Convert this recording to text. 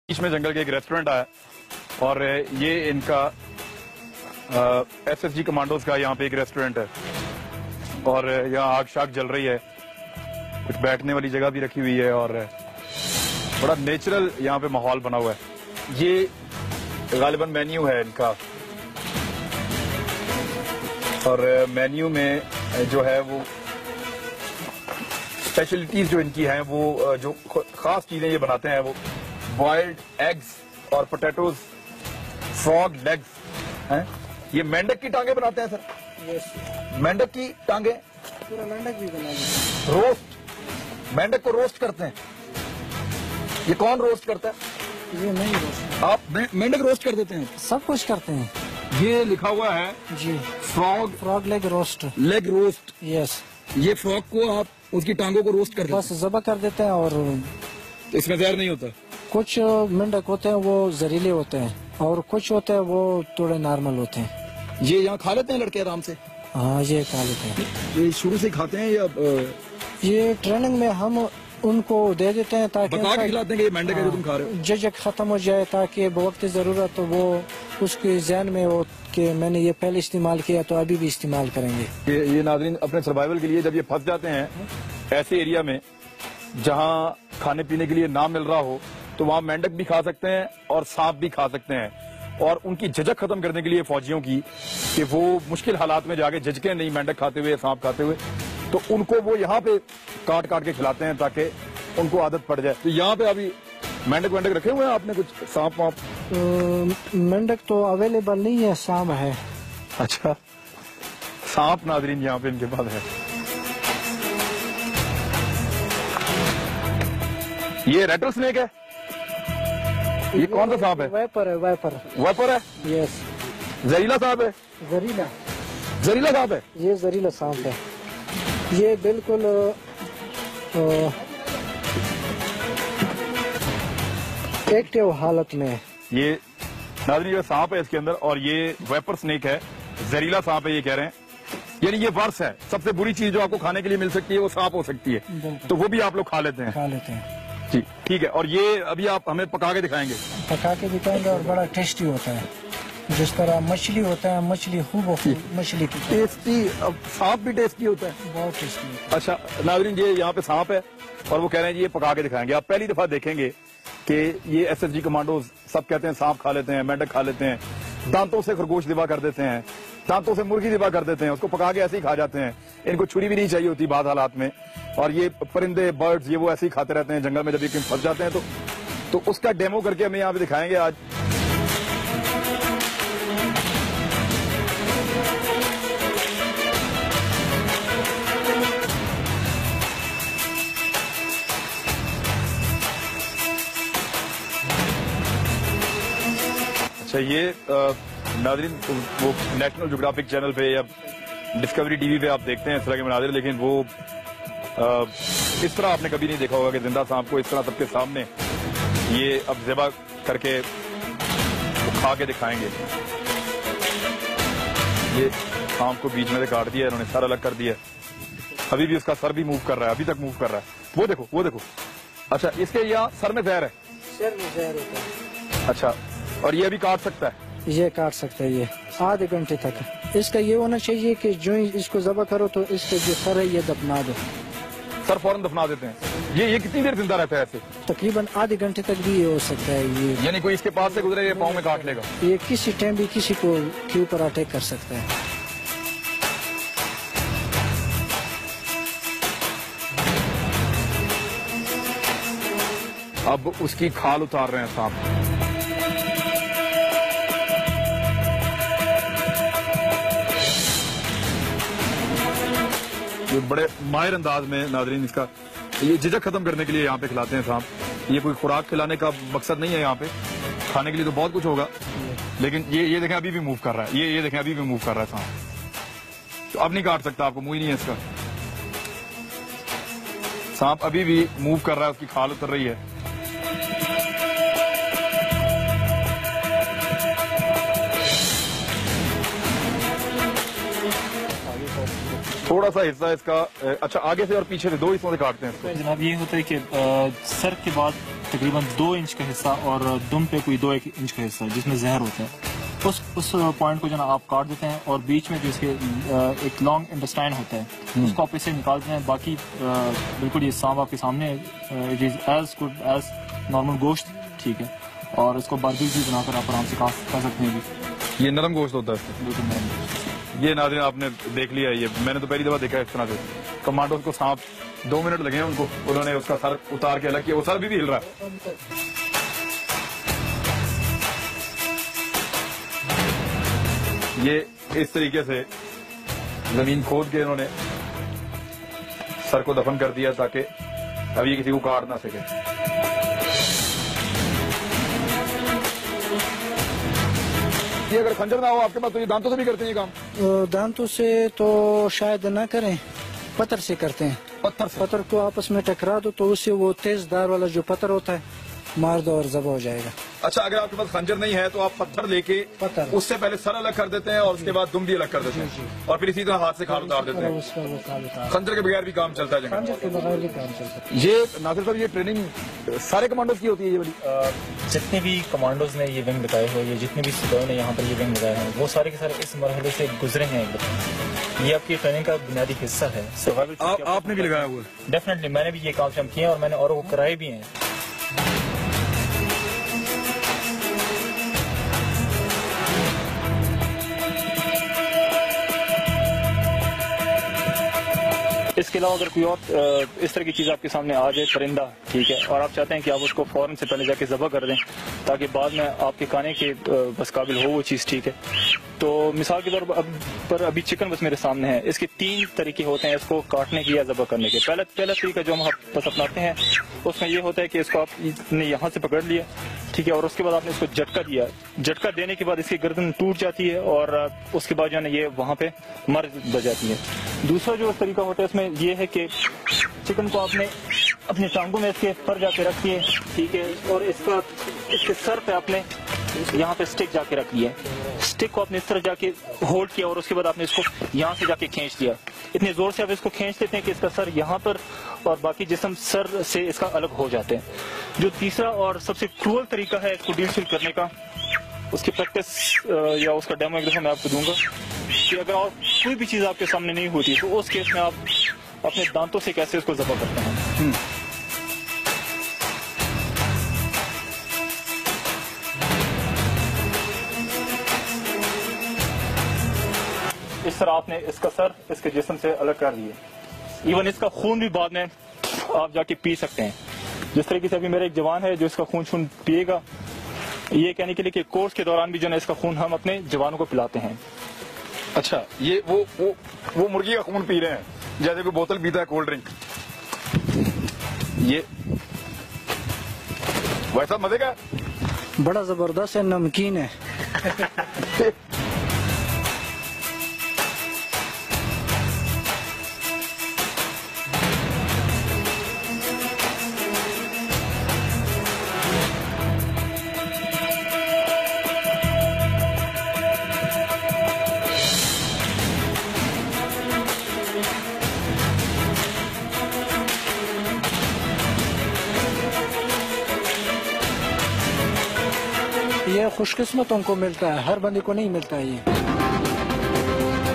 बीच में जंगल के एक रेस्टोरेंट आया और ये इनका एसएसजी कमांडोज का यहाँ पे एक रेस्टोरेंट है और यहाँ आग शाग जल रही है, कुछ बैठने वाली जगह भी रखी हुई है और बड़ा नेचुरल यहाँ पे माहौल बना हुआ है। ये गालिबन मेन्यू है इनका और मेन्यू में जो है वो स्पेशलिटीज जो इनकी हैं वो जो खास चीजें ये बनाते हैं वो बॉइल्ड एग्स और पोटैटोज, फ्रॉग लेग्स हैं। ये मेंढक की टांगे बनाते हैं सर। यस, मेंढक की टांगे, पूरा मेंढक भी बना दिया। रोस्ट, मेंढक को रोस्ट करते हैं। ये कौन रोस्ट करता है? ये नहीं रोस्ट, आप मेंढक रोस्ट कर देते हैं? सब कुछ करते हैं ये लिखा हुआ है जी, frog leg roast. Leg roast. Yes, ये फ्रॉग को आप उसकी टांगों को रोस्ट कर देते बस ज़बह कर देते हैं और हैं? इसमें जहर नहीं होता? कुछ मेंढक होते हैं वो जहरीले होते हैं और कुछ होते हैं वो थोड़े नॉर्मल होते हैं। ये यहाँ खा लेते हैं लड़के आराम से? हाँ, ये खा लेते हैं। ये शुरू से खाते हैं या ये ट्रेनिंग में हम उनको दे देते हैं ताकि पका के खिलाते हैं कि ये मेंढक है जो तुम खा रहे हो? झिझक खत्म हो जाए ताकि वक्त जरूरत तो वो उसके जहन में हो कि मैंने ये पहले इस्तेमाल किया तो अभी भी इस्तेमाल करेंगे। ये नाज़रीन अपने सर्वाइवल के लिए जब ये फंस जाते हैं ऐसे एरिया में जहाँ खाने पीने के लिए ना मिल रहा हो तो वहाँ मेंढक भी खा सकते हैं और सांप भी खा सकते हैं। और उनकी झिझक खत्म करने के लिए फौजियों की कि वो मुश्किल हालात में जाके झिझके नहीं मेंढक खाते हुए, सांप खाते हुए, तो उनको वो यहाँ पे काट काट के खिलाते हैं ताकि उनको आदत पड़ जाए। तो यहाँ पे अभी मेंढक वेंढक रखे हुए हैं आपने? कुछ सांप वाप? मेंढक तो अवेलेबल नहीं है, सांप है। अच्छा, सांप नाज़रीन यहाँ पे इनके पास है। ये रेटल स्नेक है? ये कौन सा सांप है? वाइपर है, वाइपर। वाइपर है? यस। जहरीला सांप है? जहरीला, जहरीला सांप है? ये जहरीला सांप है। ये बिल्कुल एक्टिव हालत में है। ये नाज़रीन ये सांप है इसके अंदर और ये वाइपर स्नेक है, जहरीला सांप है ये कह रहे हैं। यानी ये वर्ष है, सबसे बुरी चीज जो आपको खाने के लिए मिल सकती है वो सांप हो सकती है, तो वो भी आप लोग खा लेते हैं? खा लेते हैं जी, ठीक है। और ये अभी आप हमें पका के दिखाएंगे? पका के दिखाएंगे और बड़ा टेस्टी होता है, जिस तरह मछली होता है, मछली खूब मछली की टेस्टी। अब सांप भी टेस्टी होता है? बहुत टेस्टी होता है। अच्छा नाज़रीन, ये यहाँ पे सांप है और वो कह रहे हैं जी ये पका के दिखाएंगे। आप पहली दफा देखेंगे कि ये एसएसजी कमांडोज सब कहते हैं सांप खा लेते हैं, मेंढक खा लेते हैं, दांतों से खरगोश दिवा कर देते हैं, दांतों से मुर्गी दिवा कर देते हैं, उसको पका के ऐसे ही खा जाते हैं। इनको छुरी भी नहीं चाहिए होती बाद हालात में। और ये परिंदे, बर्ड्स, ये वो ऐसे ही खाते रहते हैं जंगल में, जब ये कहीं फंस जाते हैं तो उसका डेमो करके हमें यहाँ पे दिखाएंगे आज। अच्छा, ये नाज़रीन वो नेशनल ज्योग्राफिक चैनल पे या डिस्कवरी टीवी पे आप देखते हैं इस तरह के मनाज़िर, लेकिन वो इस तरह आपने कभी नहीं देखा होगा कि जिंदा सांप को इस तरह सबके सामने ये अब ज़िबा करके खा के दिखाएंगे। ये सांप को बीच में से काट दिया इन्होंने, सर अलग कर दिया, अभी भी उसका सर भी मूव कर रहा है, अभी तक मूव कर रहा है। वो देखो, वो देखो। अच्छा, इसके यहाँ सर में जहर है? सर में जहर होता है। अच्छा, और ये भी काट सकता है? ये काट सकता है, ये आधे घंटे तक। इसका ये होना चाहिए कि जो ही इसको ज़बह करो तो इसके जो सर है ये दफना दो। सर फौरन दफना देते हैं? ये कितनी देर जिंदा रहता है ऐसे? तकरीबन आधे घंटे तक भी ये हो सकता है। ये यानी कोई इसके पास से गुजरे ये पाँव में काट लेगा? ये किसी टाइम भी किसी को के ऊपर अटैक कर सकता है। अब उसकी खाल उतार रहे हैं सांप। ये बड़े माहिर अंदाज में नाज़रीन इसका ये झिझक खत्म करने के लिए यहाँ पे खिलाते हैं सांप। ये कोई खुराक खिलाने का मकसद नहीं है, यहाँ पे खाने के लिए तो बहुत कुछ होगा, लेकिन ये देखें अभी भी मूव कर रहा है। ये देखें अभी भी मूव कर रहा है सांप। तो अब नहीं काट सकता, आपको मुंह ही नहीं है इसका। सांप अभी भी मूव कर रहा है, उसकी खाल उतर रही है। थोड़ा सा हिस्सा इसका अच्छा आगे से और पीछे से दो हिस्सों से काटते हैं इसको। जनाब ये होता है कि सर के बाद तकरीबन 2 इंच का हिस्सा और दुम पे कोई 2 इंच का हिस्सा जिसमें जहर होता है, उस पॉइंट को जो ना आप काट देते हैं और बीच में जो इसके एक लॉन्ग इंटेस्टाइन होता है उसको आप इससे निकालते हैं। बाकी बिल्कुल ये सांप आपके सामने, it is as good as normal गोश्त, ठीक है। और इसको बारबेक्यू भी बनाकर आप आराम से खा सकते हैं भी। ये नरम गोश्त होता है, बिल्कुल नरम गोश्त। ये नाज़रीन आपने देख लिया, ये मैंने तो पहली दफा देखा है इस तरह से। कमांडोज को सांप 2 मिनट लगे हैं उनको, उन्होंने उसका सर उतार के अलग किया, वो सर भी हिल रहा है। ये इस तरीके से जमीन खोद के इन्होंने सर को दफन कर दिया ताकि अब ये किसी को काट ना सके। ये अगर खंजर ना हो आपके पास तो ये दांतों से भी करते हैं ये काम? दांतों से तो शायद ना करें, पत्थर से करते हैं। पत्थर को आपस में टकरा दो तो उससे वो तेज धार वाला जो पत्थर होता है मार दो और ज़बह हो जाएगा। अच्छा, अगर आपके पास खंजर नहीं है तो आप पत्थर लेके उससे पहले सर अलग कर देते हैं और उसके बाद दुम भी अलग कर देते हैं और फिर इसी तरह हाथ से खाल उतार देते हैं। खंजर के बगैर भी काम चलता है? खंजर के बगैर भी काम चलता है। ये नासिर साहब, ये ट्रेनिंग सारे कमांडोज की होती है ये वाली? जितने भी कमांडोज ने ये विंग लगाए हुए, जितने भी सिपाहियों ने यहाँ पर ये विंग लगाए हैं, वो सारे के सारे इस मरहले से गुजरे हैं। ये आपकी ट्रेनिंग का बुनियादी हिस्सा है। आपने भी लगाया हुआ? डेफिनेटली, मैंने भी ये काम किए और मैंने औरों को कराए भी हैं। इसके अलावा अगर कोई और इस तरह की चीज़ आपके सामने आ जाए, परिंदा, ठीक है, और आप चाहते हैं कि आप उसको फौरन से पहले जाके ज़बह कर दें ताकि बाद में आपके खाने के बस काबिल हो वो चीज़, ठीक है। तो मिसाल के तौर पर अभी चिकन बस मेरे सामने है, इसके 3 तरीके होते हैं इसको काटने के या ज़बह करने के। पहला तरीका जो हम बस अपनाते हैं उसमें ये होता है कि इसको आपने यहाँ से पकड़ लिया, ठीक है, और उसके बाद आपने इसको झटका दिया। झटका देने के बाद इसकी गर्दन टूट जाती है और उसके बाद जो है ये वहाँ पे मर जाती है। दूसरा जो तरीका होता है उसमें ये है कि चिकन को आपने अपने टांगों में इसके पर जाके रखिए, ठीक है, और इसके सर पे आपने यहाँ पे स्टिक जाके रख लिया। स्टिक को आपने इस तरह जाके होल्ड किया और उसके बाद आपने इसको यहाँ से जाके खींच दिया। इतने जोर से आप इसको खींच देते हैं कि इसका सर यहाँ पर और बाकी जिस्म सर से इसका अलग हो जाते हैं। जो तीसरा और सबसे क्रूअल तरीका है इसको डील करने का, उसकी प्रैक्टिस या उसका डेमो एक दफा मैं आपको दूंगा कि अगर और कोई भी चीज आपके सामने नहीं होती तो उस केस में आप अपने दांतों से कैसे उसको ज़बह करते हैं। इस तरह आपने इसका सर इसके जिस्म से अलग कर दिए। इवन इसका खून भी बाद में आप जाके पी सकते हैं। जिस तरीके से अभी मेरा एक जवान है जो इसका खून पिएगा, ये कहने के लिए कि कोर्स के दौरान भी जो है इसका खून हम अपने जवानों को पिलाते हैं। अच्छा, ये वो मुर्गी का खून पी रहे हैं जैसे कोई बोतल पीता है कोल्ड ड्रिंक। ये वैसा मजे का बड़ा जबरदस्त है, नमकीन है। ये खुशकिस्मतों को मिलता है, हर बंदे को नहीं मिलता है ये।